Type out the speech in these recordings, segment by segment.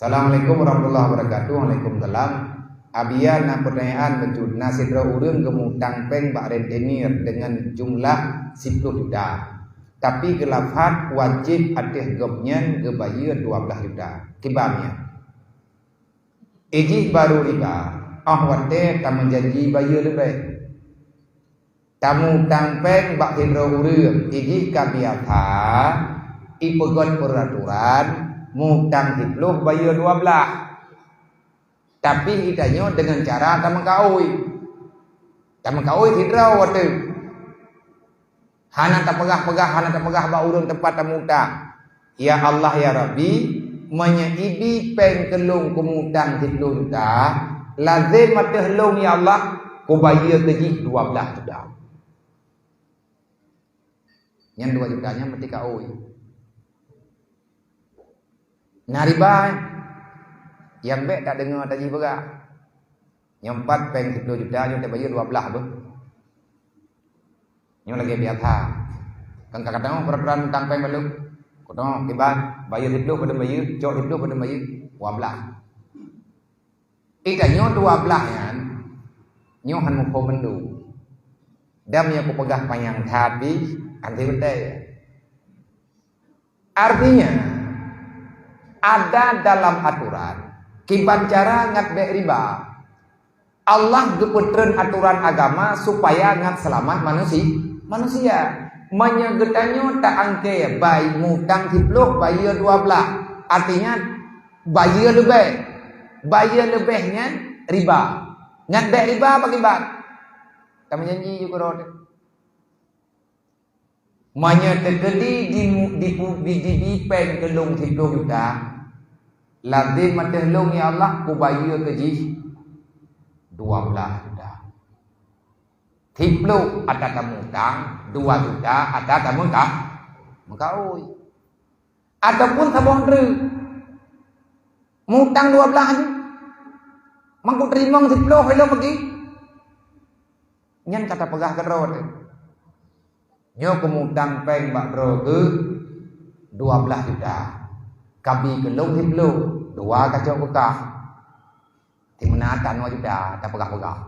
Assalamualaikum warahmatullahi wabarakatuh. Waalaikumsalam. Abian na pertanyaan betul nasidra urang gemutang peng bak rentenir dengan jumlah 10 juta. Tapi gelafat wajib atih gobnyan gebayar 12 juta. Kibamnya. Iji baru riba. Ahwate tak menjanji bayar lebih. Tamu tangpeng bak hidro urang. Iji kabiata. Ipegot peraturan. Mutang hipluh bayar 12. Tapi itanya dengan cara tak mengkaui. Tak mengkaui hidro waktu. Hana tak pegah-pegah, hana tak pegah bak urang tempat tamutang. Ya Allah ya Rabbi, menyaibi peng kelung kumutang hipluh juta. Lazim matah long ya Allah, ku bayar gaji 12 juta. Yang 2 jutanya mesti kaui. Nariba yang baik tak dengar tadi berak. Yang 4 peng 10 juta yang tak bayar 12 apa? Yang lagi biasa. Kan kadang-kadang peraturan tentang peng belum. Kadang tiba bayar 10 pada bayar, cok 10 pada bayar 12. Ikanya 12 kan. Nyo han mupo mendu. Dam yang ku pegah panjang tadi anti betul. Artinya ada dalam aturan kiban cara ngat be riba. Allah geputreun aturan agama supaya ngat selamat manusia. Menyegetanyo tak angke bayi mutang hipluh bayar 12. Artinya bayar lebih. Bayar lebihnya riba. Ngat be riba apa kiban? Kami janji juga rod. Manya tergedi di peng kelung 10 juta. Lazim matah ya Allah ku bayar gaji 12 juta. Tiplu ada tamutang 2 juta ada tamutang mengkaui. Ataupun sabong dru. Mutang 12 je. Mangku terima 10 hello pergi. Nyan kata pegah kerot. Nyo kumutang peng bak ro ke 12 juta. Kabi kelung hipluh 2 kacau bekah. Di menatan 2 juta tak pegah-pegah.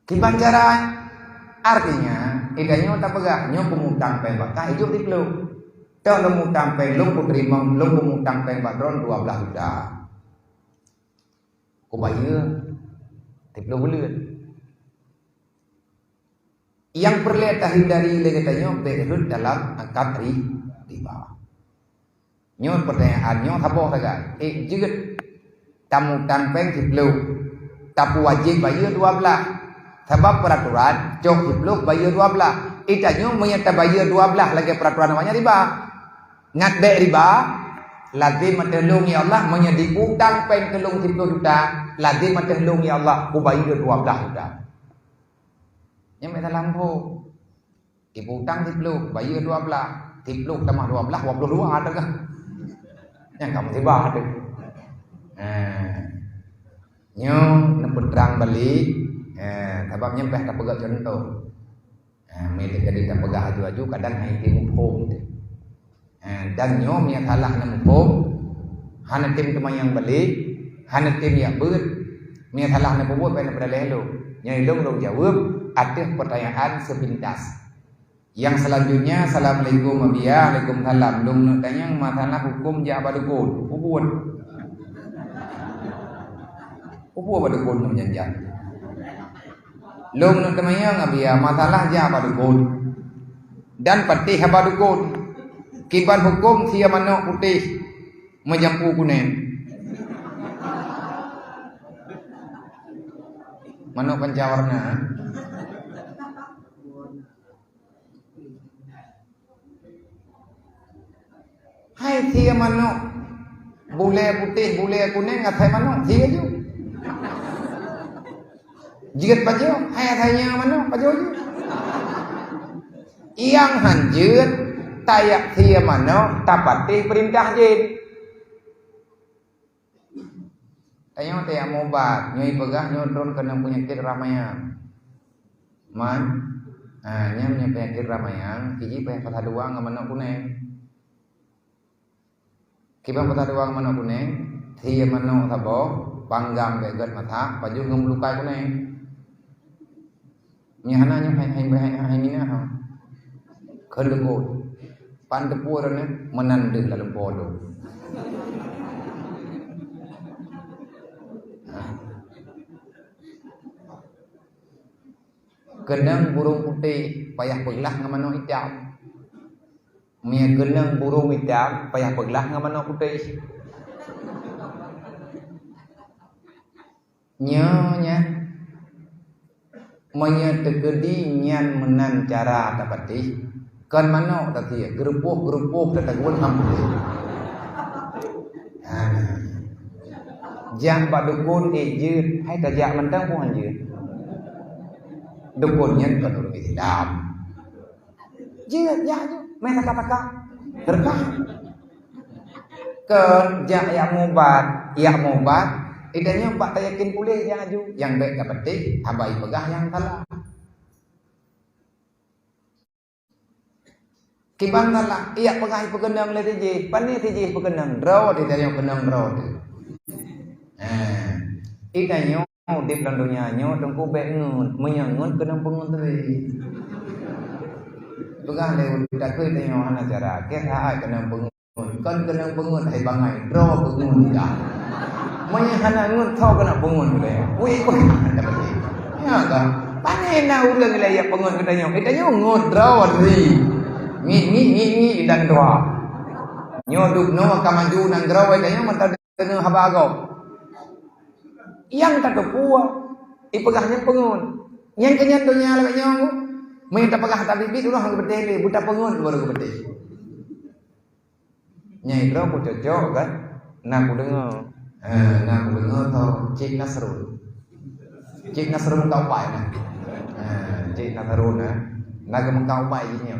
Kiban cara artinya ikannya tak pegah. Nyo kumutang peng bak kah hidup hipluh. Tau kumutang peng lung ku terima lung kumutang peng bak ron 12 juta. Ku bayar hipluh bulan. Yang perlu kita hindari katanya berhut dalam angkat riba. Nyo pertanyaannya apa saja? Jeget tamu tanpeng hipluh tapi wajib bayar 12. Sebab peraturan cok hipluh bayar 12. Itanya menyata bayar 12 lagi peraturan namanya riba. Ngat be riba lazim matulung ya Allah menyedi utang peng kelung 10 juta. Lazim matulung ya Allah ku bayar 12 juta. Yang mereka lampu ibu utang tiplu bayar 12 tiplu tambah 12 22 ada kan yang kamu tiba ada nyo nepedrang balik sebab nyempeh tak pegak contoh mereka jadi tak pegak aju-aju kadang hai tim hukum dan nyo yang salah na hukum hana tim teman yang balik hana tim yang beut yang salah na buat pada pada lelo nyai long jawab. Ada pertanyaan sepintas. Yang selanjutnya, Assalamualaikum Abia, Waalaikumsalam. Lung nak tanya masalah hukum ja badukun. Ubun badukun menjanjan. Lung nak tanya Abia masalah ja badukun. Dan patih badukun. Kiban hukum sia manok putih menjampu kuning. Manok pancawarna. Hai thia manok bule putih bule kuning ngatai manok thia ju jigat pajo hai thanya manok pajo ju yang hanjeut tayak thia manok tapati perintah jin tanya tayak mobat nyoi pegah nyodron kena penyakit ramayang man nya penyakit ramayang hiji penyakit dua ngamanok kuning Kiba pata doang mano kuneng, thia mano thabo, panggam ke gat matha, baju ngam lukai kuneng. Nyahana nyo hai ni ha. Kelego. Pan depurane menanding dalam bodoh. Kenang burung putih payah peglah ngamano hitam. Mia kenang burung hitam payah peglah ngamano putih. Nyonya manya tegedi nyan menan cara tapati kan mano tati gerupuh tatagun hampir. Jang ba dukun je hai ta jak mentang pun je. Dukun nhân kan orang Islam. Je ya je main taka-taka. Terkah. Ke jak ya mobat idanya pak ta yakin pulih yang aju yang baik dapat abai pegah yang salah. Kibang salah iya pegah pegenang le tije pani tije pegenang draw di dari yang kenang draw. Idanya di dalam dunia nyo tengku be ngun menyangun kenang pengun tadi. Pegah le udah ke tanya hana cara ke ha kenang pengun kan kenang pengun hai bangai draw pengun dah. Manya hana ngun thau kena pengun le. Ui dapat ni. Ya kan. Pane na urang le ya pengun katanya. Itanya ngun draw tadi. Ni dan doa. Nyo duk no kamaju nang draw itanya mata kena habago. Yang tak kepua ipegahnya pengun yang kenyan dunia lewat nyong minta pegah tak bibit ulah hang betele buta pengun baru bete nyai bro ku cocok kan nak ku dengar tau cik nasrun kau pai nah cik nasrun nak kau pai gini ya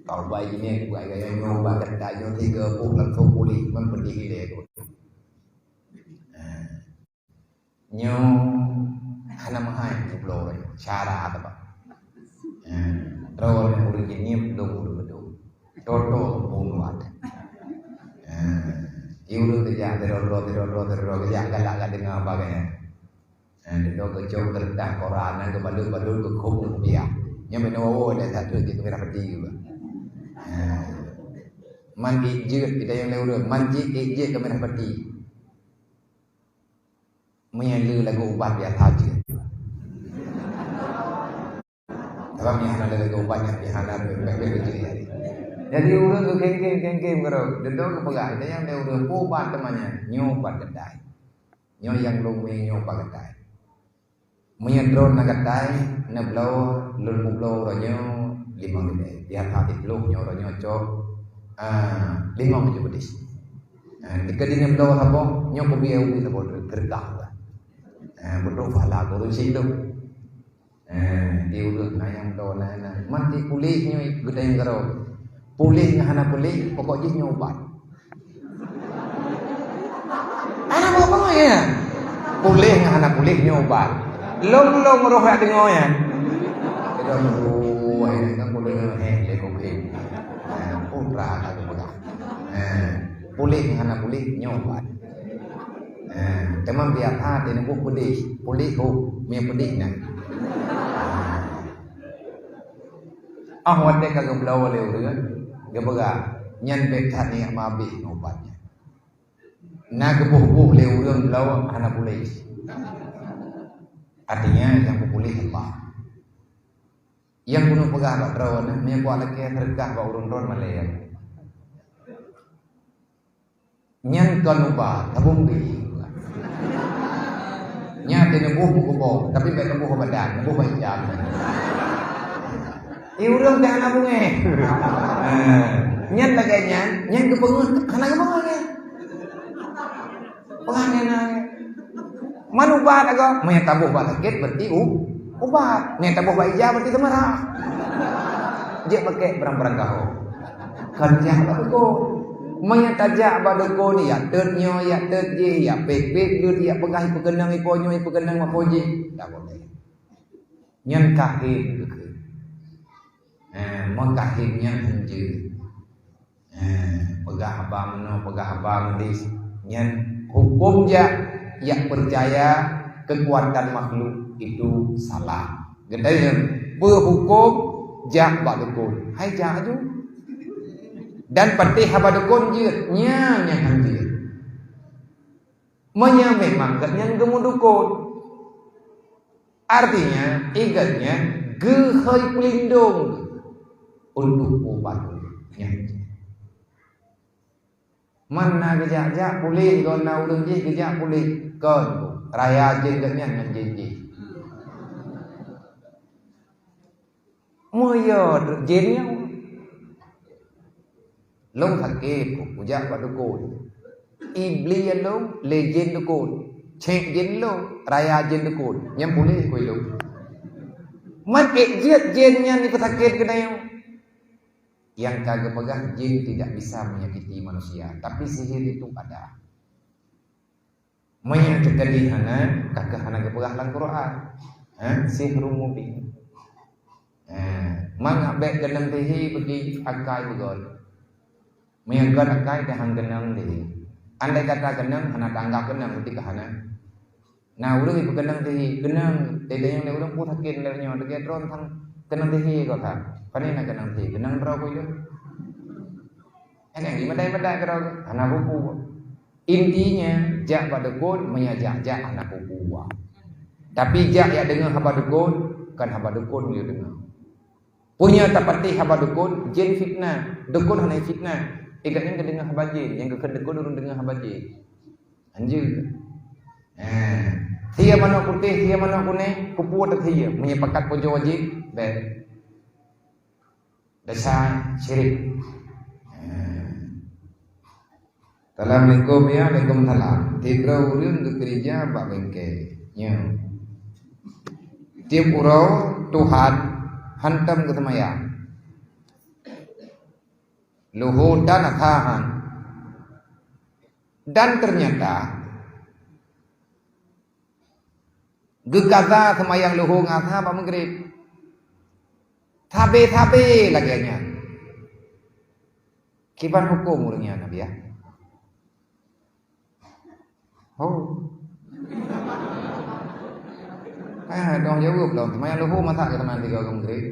kau pai gini ku gaya nyoba kata yo 30 langsung pulih mempedih dia tu nyo hana mahai jublo cara apa rawon yang udah nyim dong toto bunuat iudu kerja teroro kerja galak dengan bagainya do kerja kerja koran ke balur ke khum dia nya menowo ada satu gitu merah peti juga mandi jeut kita yang leureun mandi je ke merah peti menyalu lagu ubat dia tahu. Tapi mihana lagu ubat yang mihana bebek kecil. Jadi urang tu geng karo. Dendong ke pegang. Dia yang dia urang ubat temannya nyobat kedai. Nyo yang lumi nyobat kedai. Menyedron nak kedai, nak blow, lul blow ronyo 5 menit. Dia hati belum nyo ronyo cok 5 menit pedis. Dikadine blow apa? Nyo ko biau bi sabo gergah. Betul fala guru sinduk. Diurut ayam dona mati pulihnya gede yang karo. Pulih ngahana pulih pokoknya nyobat. Ana mau apa ya? Pulih ngahana pulih nyobat. Long roh ya dengo ya. Kita dulu ai kan boleh le ko ke. Putra ka ko. Pulih ngahana pulih nyobat. Teman biar hati ni buku pulih mi pedih nak. Wate kagak belawa leu kan. Gebega nyan bekat ni mabi obatnya. Na gebuh leu reung belawa hana pulih. Artinya yang pulih apa? Yang kuno pegah bak rawan mi ku lagi tergah bak urun-urun malaya. Nyan kan ubat tabung di nyate nebuh buku tapi baik nebuh badan nebuh jam urang dah nak bunge nyan lagi nyan ke pengun kana ke pengun ya pengan manubat ago maya tabuh ba sakit berarti ubat nya tabuh ba ija berarti temara je pakai berang-berang kau kerja apa tu maya tajak badoko ni ya tertnyo ya terje ya pek dia pegah pegenang iponyo pegenang mapoji tak boleh nyan kahim ke mengkahimnya hanje Pegah abang no, pegah abang dis. Nyen hukum yang percaya kekuatan makhluk itu salah. Gedenya berhukum jak bak dukun. Hai jak aja. Dan patih haba dukun je nya hanjir. Menya memang gatnya gemu dukun. Artinya igatnya gehoi pelindung untuk obatnya. Mana gejak boleh gona urang je gejak boleh kon raya je gatnya ngan je. Moyo jennya long sakit ujak pada dukun. Iblis long legend dukun. Cek jen long raya jen dukun. Yang boleh koi long. Man ejit jennya ni pesakit kena yang kagak pegang jin tidak bisa menyakiti manusia, tapi sihir itu ada. Menyakitkan di hana kagak hana kepegah lang Quran. Sihru mubin. Mangabek genang tehi pergi akai begon. Menyangkat akai dah genang tehi. Andai kata genang hana tanggap genang ketika hana. Nah urang ibu genang tehi genang tedeng yang urang pun sakit lernya dekat ron thang genang tehi kau kan. Panina genang tehi genang berapa itu? Yang di madai kerau anak buku. Intinya jak pada dukun menyajak anak buku. Tapi jak ya dengar haba dukun kan haba dukun dia dengar. Punya tapati haba dukun jin fitnah, dukun hanya fitnah. Igatnya ke dengar haba jin, yang ke dukun urang dengar haba jin. Anjir. Sia mana putih, sia mana kuning, kupu tak sia. Menyepakat pojo wajib, baik. Dasar syirik. Assalamualaikum ya, Waalaikumsalam. Tiga urang ke gereja bak bengke. Nya. Tiap urau Tuhan hantam ke semayang. Luhur dan atahan. Dan ternyata gegaza semayang luhur ngasa bak maghrib. Tabe lagi nya. Kiban hukum urangnya Nabi ya. Oh. Dong jawab dong. Semayang luhur masa ke teman tiga orang maghrib.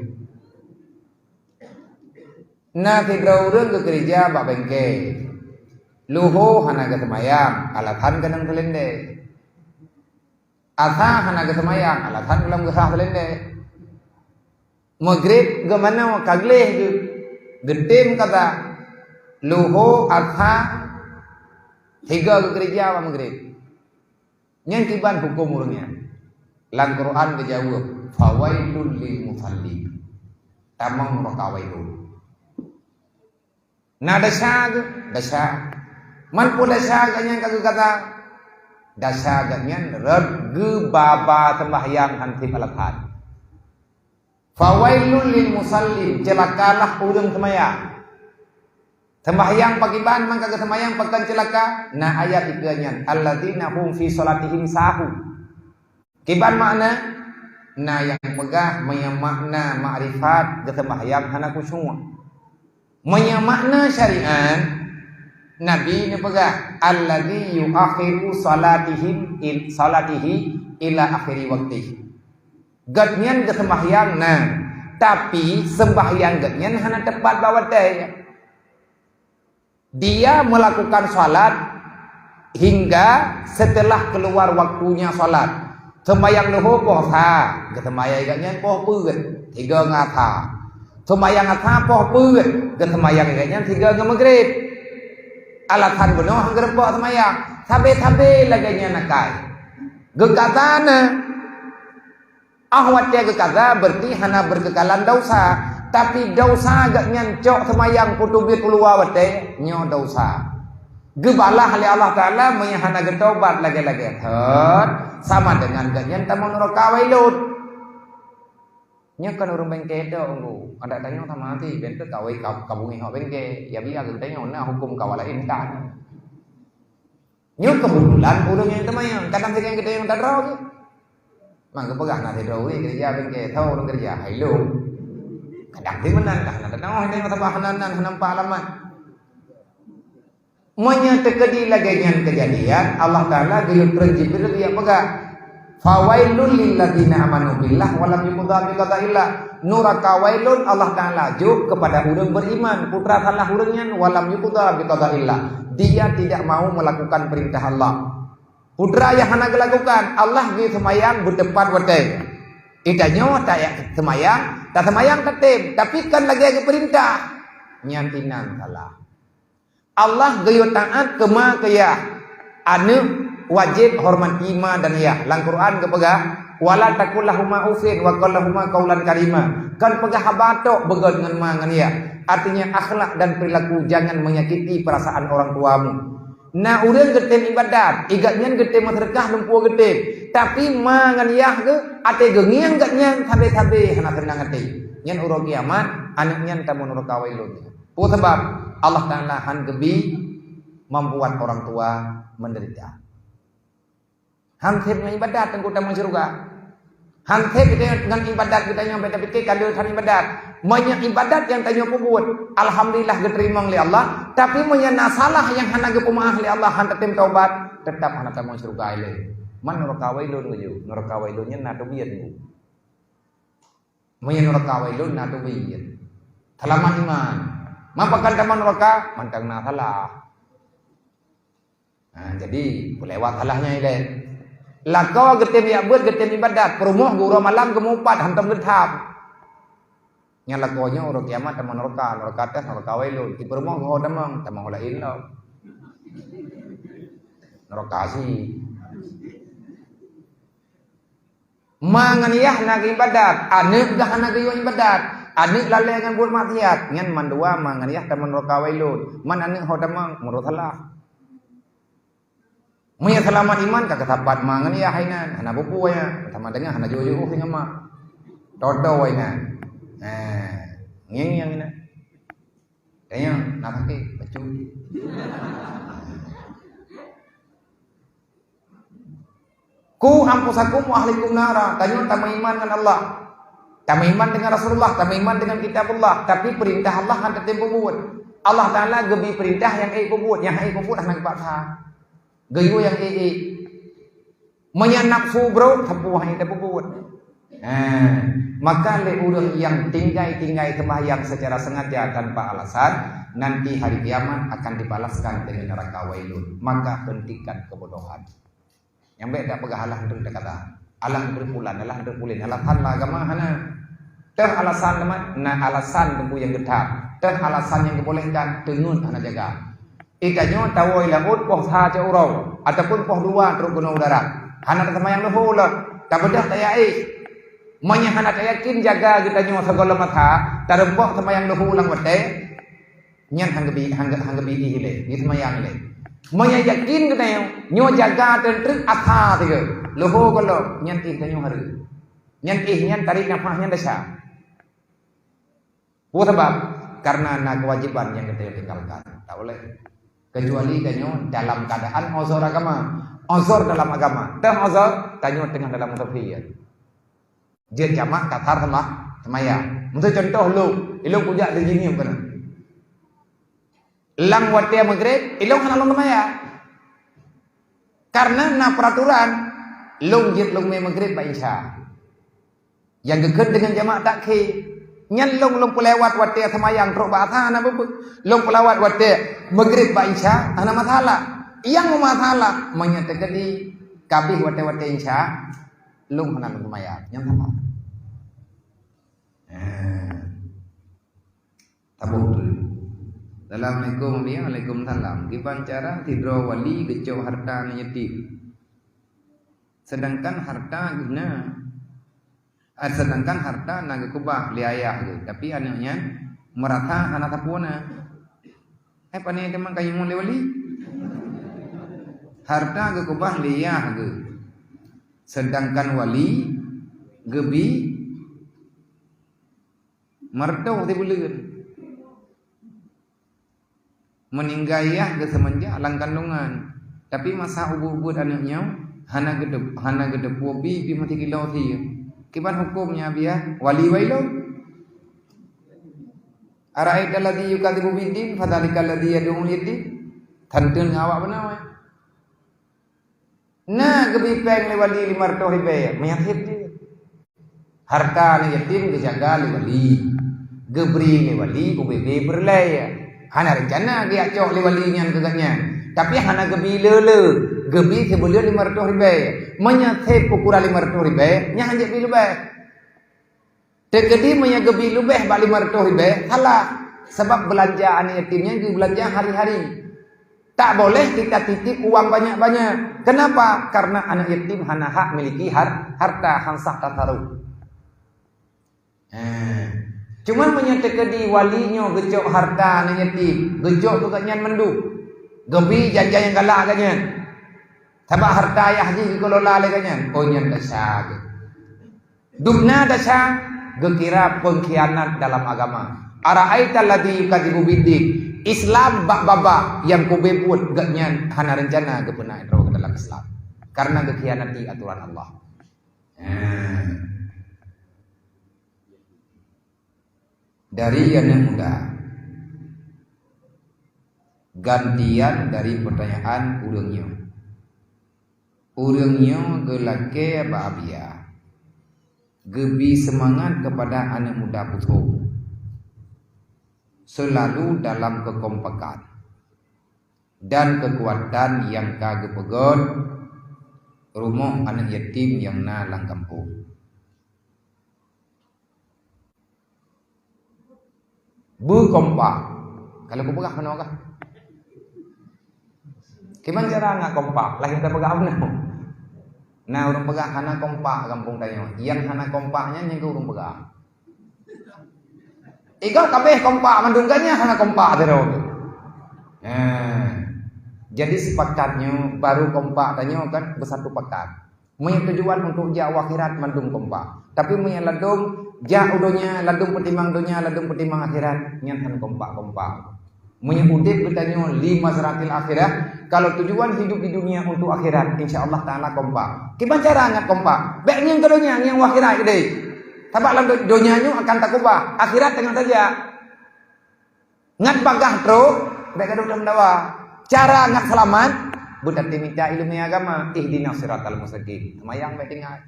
Nah tiga orang ke gereja bak bengke. Luhur hana ke semayang, alatan kenang kelende. Asa hana ke semayang, alatan kelam gesah kelende. Maghrib ke mana kagleh ke gedim kata luhur asa tiga ke gereja bak maghrib. Yang kiban hukum urangnya. Lang Quran dijawab, fawailul lil musallin. Tamang rakawailul. Nah dasa. Man pun dasa ganyan kagak kata. Dasa ganyan regu baba sembahyang hantip alatan. Fawailul lil musallin, celakalah urang sembahyang. Sembahyang pagiban man kagak sembahyang pekan celaka. Nah ayat ikannya alladzina hum fi salatihim sahu. Kiban makna nah yang megah makna ma'rifat ke sembahyang hana khusyuk. Makna syariat Nabi ni pegah alladzi yuakhiru salatihi ila akhiri waqtihi. Gatnyan ke sembahyang nah tapi sembahyang gatnyan hana tepat bawatai. Dia melakukan salat hingga setelah keluar waktunya salat. Sembahyang luhur poh tha, ke sembahyang gatnya poh peut, tiga ngatha. Sembahyang ngatha poh peut, ke sembahyang gatnya tiga ke maghrib. Alatan beno hangger poh sembahyang, tabe laganya nakai. Gekatana ahwat dia gekata berarti hana berkekalan dosa. Tapi dosa agak nyancok semayang putubit keluar wate nyo dosa. Gebalah oleh Allah Ta'ala menyahana getobat lagi-lagi. Sama dengan ganyan tamun rokawailut. Nya kan orang bengke itu ada tanya sama hati bentuk kawai kabungi hok bengke ya biar kita nyona hukum kawalain kan. Nya kebetulan orang yang temayang kadang yang kita yang tak tahu. Mangga pegang nanti tahu kerja bengke tahu orang kerja hailo. Kadang di menan dah nak tahu hanya tambah hanan hanam alamat. Menyertai lagi dengan kejadian Allah Ta'ala gayut Jibril dia pegang fawailun lilladzina amanu billah walam yuqda bi qada'illah nuraka wailun Allah Ta'ala juk kepada orang beriman putra salah orangnya walam yuqda bi qada'illah dia tidak mau melakukan perintah Allah putra yang hendak lakukan Allah gi semayang berdepan watai idanya tak ya semayang tetep tapi kan lagi ada perintah nyantinan salah Allah gayut taat kema kaya anu wajib hormat ima dan ya lang Quran kepegah wala takullahuma ufin wa qallahuma qaulan karima kan pegah habato begal dengan mangan ya artinya akhlak dan perilaku jangan menyakiti perasaan orang tuamu nah urang getem ibadat igatnya getem sedekah lumpuh getem tapi mangan ya ke ate gengiang gatnya sabe-sabe hana tenang ate nyen uro kiamat anaknya tamun uro kawailun po sebab Allah Ta'ala han gebi membuat orang tua menderita. Hansip dengan ibadat dan kita masuk surga. Hansip kita dengan ibadat kita nyampe tapi kalau kan ibadat, banyak ibadat yang tanya kubut. Alhamdulillah diterima oleh Allah. Tapi banyak salah yang hana gepemaah oleh Allah han tetap taubat tetap hana tamu surga ile. Man neraka wailun uju, neraka wailunnya natu biat bu. Banyak neraka wailun natu biat. Selamat iman. Mampakan taman neraka mantang na salah. Nah, jadi lewat salahnya ile. Lakau getem ya buat getem ibadat, perumoh guru malam gemupat hantam getap. Nya lakonya urang kiamat taman neraka tes neraka wailun. Di perumoh go damang lain lo. Neraka sih. Mangan yah nak ibadat, aneuk dah nak ibadat. Anik lalai dengan buat maksiat ngan mandua mangan ya taman neraka wailun man anik hodamang menurut salah munya selamat iman kagak sapat mangan ya hainan hana buku ya sama dengan hana jojo sing ama todo wainan ngeng yang ini kayaknya nakake bacu ku ampusakum wa ahlikum nara tanya tamu iman dengan Allah kami iman dengan Rasulullah, kami iman dengan kitabullah, tapi perintah Allah kan tetap buat. Allah Ta'ala gebi perintah yang buat, yang buat anak paksa. Geyo yang Menya nafsu bro, tapuh yang buat. Maka le urang yang tinggai sembahyang secara sengaja tanpa alasan, nanti hari kiamat akan dibalaskan dengan neraka wailun. Maka hentikan kebodohan. Yang beda pegahalah untuk kata. Alang berpulan, alasan lah agama hana. Teh alasan nama, alasan tempu yang getah. Teh alasan yang dibolehkan tenun hana jaga. Ikannya tawoi lamut poh saja urau ataupun poh dua terus guna udara. Hana tersemayang luhur lah. Tak bedah tak yai. Manya hana tak yakin jaga kita nyo segala mata. Tarempok semayang luhur ulang wate. Nyan hanggebi ile. Ni semayang ile. Manya yakin kita nyo jaga dan trik asa tiga. Luhur kalau nyan kanyo hari. Nyan tarik nafasnya desa. Sebab karena kewajiban yang kita tinggalkan. Tak boleh. Kecuali kanyo dalam keadaan ozor agama. Ozor dalam agama. Teh ozor kanyo tengah dalam musafir. Dia jamak katar sama semaya. Untuk contoh lu punya di sini apa? Lang watia maghrib, ilong kana long semaya. Karena peraturan long jit long maghrib ba isya. Yang geget dengan jamak takhir. Nyan long pelewat watia semayang teruk bahasa ana bubuk. Long pelewat watia maghrib ba isya ana masalah. Yang masalah menyatakan di kabih watia isya long kana long semaya. Yang sama. Tabuh Assalamualaikum dia, Waalaikumsalam. Gimana cara tidro wali gecok harta nyetim. Sedangkan harta guna sedangkan harta naga kubah li ayah gitu. Tapi anaknya merata anak tapuna. Pani teman kayu mulai wali. Harta ge kubah li ayah gitu. Sedangkan wali gebi mertau ti buleun. Meninggayah ke semenjak alang kandungan. Tapi masa ubud anaknya hana gedep wobi pi mati kilau ti. Kiban hukumnya biar wali wailu. Ara'aita alladhi yukadzibu biddin fadzalikal ladzi yad'u yatim. Tantun ngawak benar. Nah, kebipeng le wali 500 ribu menyakit dia. Harta ni yatim kejaga le wali. Gebri le wali UBB berlaya. Hana rencana dia cok le wali nyan kegaknya. Tapi hana gebi lele. Gebi kebelia 500 ribu. Menyakit pukura 500 ribu. Nya hanjak bi lebih. Tegedi menyagebi lebih bak 500 ribu. Halah. Sebab belanjaan yatimnya di belanja hari-hari. Tak boleh kita titip uang banyak-banyak. Kenapa? Karena anak yatim hana hak miliki harta hansah tataru. Cuman menyatakan di walinya gejok harta anak yatim. Gejok tu kanyan mendu. Gebi janji yang galak kanyan. Sebab harta ayah haji dikelola oleh kanyan. Oh nyan dasar. Dubna dasar. Gekira pengkhianat dalam agama. Ara'aita alladhi yukadzibu bid-din. Islam bak-babak yang kube buat gaknya hana rencana kebenaran ke dalam Islam. Karena gekhianati aturan Allah. Dari yang muda. Gantian dari pertanyaan urangnya. Urangnya gelake bahagia. Gebi semangat kepada anak muda putu. Selalu dalam kekompakan dan kekuatan yang kagak pegot rumah anak yatim yang nalang kampung. Berkompak. Kalau kau pegang mana kah? Gimana cara ngak kompak? Lagi kita pegang mana? Nah orang pegang hana kompak kampung tayo. Yang hana kompaknya yang orang pegang. Ikaw kabeh kompak mandungkannya hana kompak terus. Jadi sepakatnya baru kompak tanya kan bersatu pakat. Punya tujuan untuk jak akhirat mandung kompak. Tapi punya ladung jak udonya ladung pertimbang dunia ladung pertimbang akhirat nyan han kompak. Punya udip bertanya 5 seratil akhirat. Kalau tujuan hidup di dunia untuk akhirat insyaallah taala kompak. Gimana cara ngat kompak? Baik yang keduanya yang akhirat gede. Sebab dalam dunianya akan takubah. Akhirat tengah saja. Ngat bagah terus. Baik ada dawa. Cara ngat selamat. Budak minta ilmu agama. Ihdinas siratal mustaqim. Semayang baik tinggal.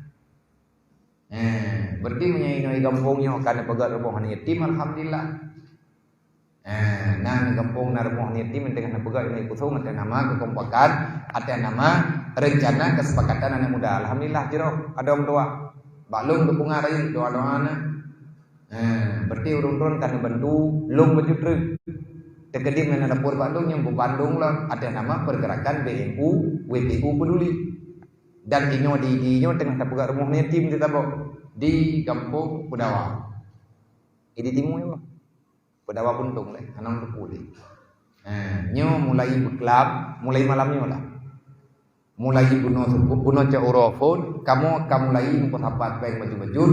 Berarti menyainai kampungnya. Karena pegat rumah yatim. Alhamdulillah. Nah kampung na rumah yatim. Dengan pegat ini kusung. Ada nama kekompakan. Ada nama rencana kesepakatan anak muda. Alhamdulillah. Jiro. Ada om doa. Balung dukungan rayu doa-doa na. Berarti urun-urun kan bantu long baju truk. Tegedi mana dapur Bandung yang Bandung lah ada nama pergerakan BNU WTU peduli. Dan ino di tengah tapuga rumah yatim kita di kampung Pudawa. Ini timu ya. Pudawa Buntung leh, anang tepuli. Nyo mulai berkelab, mulai malamnya lah. Mulai bunuh urofon, kamu mulai mempersapat baik baju-baju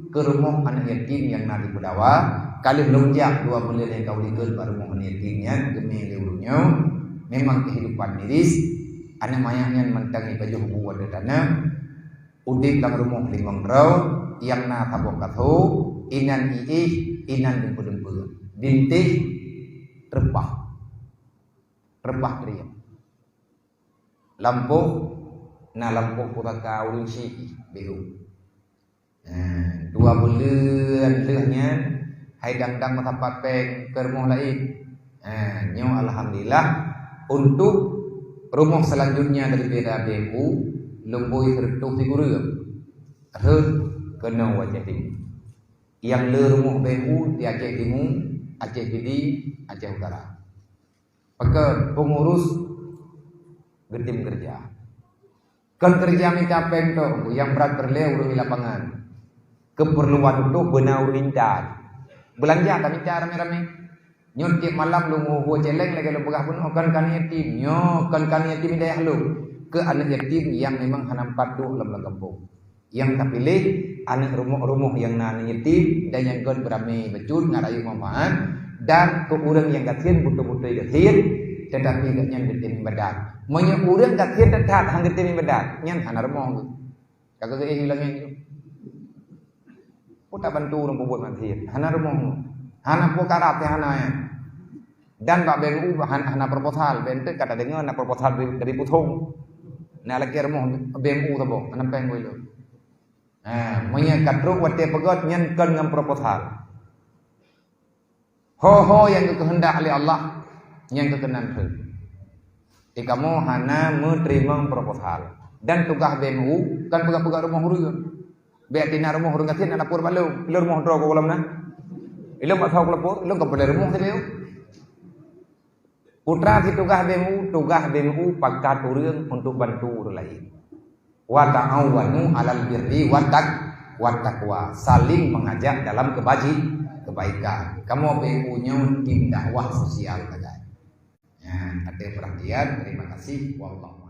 ke rumah anak yatim yang nadi Pudawa. Kali lonjak 2 bulan yang kau dikul baru rumah anak yatimnya demi lelunya. Memang kehidupan miris. Anak mayaknya mentangi baju buat di tanah. Udik lang rumah 5 raw yang na tabok katho inan inan dempur dintih repah kriya. Lampu na lampu putaka ulun si behu. 2 bulan lehnya hai dangdang matapat peng ke rumah lain. Nyo alhamdulillah untuk rumah selanjutnya dari BMU lembui tertuk figurnya. Kena wajah ini. Yang le rumah BMU di Aceh Timur, Aceh Pidi, Aceh Utara. Maka pengurus getim kerja. Kan kerja minta pento yang berat berleu di lapangan. Keperluan untuk benar lintas. Belanja kami cara rame-rame. Nyon tiap malam lu mau celeng lagi lu pegah pun kan yatim. Nyo kan yatim daya lu ke anak yatim yang memang hanampat tu dalam kampung. Yang terpilih anak rumah yang nan yatim dan yang kon beramai becut ngarayu manfaat dan ke orang yang kasihan butuh-butuh kasihan tetapi gaknya getim badan. Monya urang kasihan tetap hang getim badan. Nyan hana remong. Kagak hilangnya itu. Puta bantu orang buat masjid. Hana rumah. Hana pokarat hana ya. Dan Pak BMU hana proposal, BNT kata dengar na proposal dari Putung. Na lagi rumah BMU tu bang, nampak gue lo. Punya katruk wate pegot nyankan dengan proposal. Ho yang kehendak oleh Allah, yang kekenan tu. Kamu hana menerima proposal. Dan tugas BMU kan pegang rumah hurung. Biar tina rumah hurung katin anak pur balu, ilu rumah drog kolam na. Ilu pasau kelapur, ilu kapal rumah tu. Putra si tugas BMU pakat turun untuk bantu orang lain. Wa ta'awanu 'alal birri wat taqwa, saling mengajak dalam kebaikan. Kamu BMU-nya tim dakwah sosial kata. Ya, ada perhatian, terima kasih. Wallahu